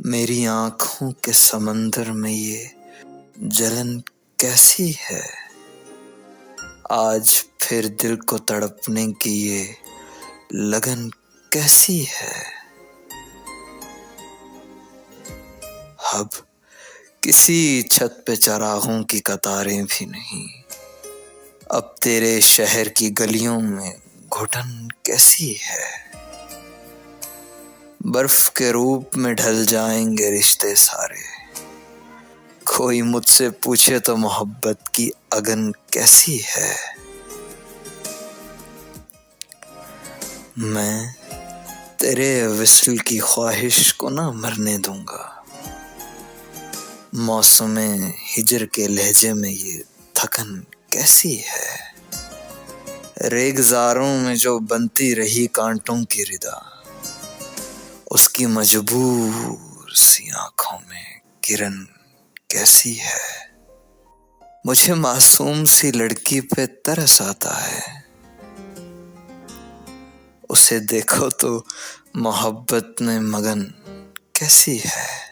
मेरी आँखों के समंदर में ये जलन कैसी है। आज फिर दिल को तड़पने की ये लगन कैसी है। अब किसी छत पे चरागों की कतारें भी नहीं। अब तेरे शहर की गलियों में घुटन कैसी है। बर्फ के रूप में ढल जाएंगे रिश्ते सारे। कोई मुझसे पूछे तो मोहब्बत की अगन कैसी है। मैं तेरे विस्ल की ख्वाहिश को ना मरने दूंगा। मौसमे हिजर के लहजे में ये थकन कैसी है। रेगजारों में जो बनती रही कांटों की रिदा, उसकी मजबूर सी आंखों में किरण कैसी है। मुझे मासूम सी लड़की पे तरस आता है। उसे देखो तो मोहब्बत में मगन कैसी है।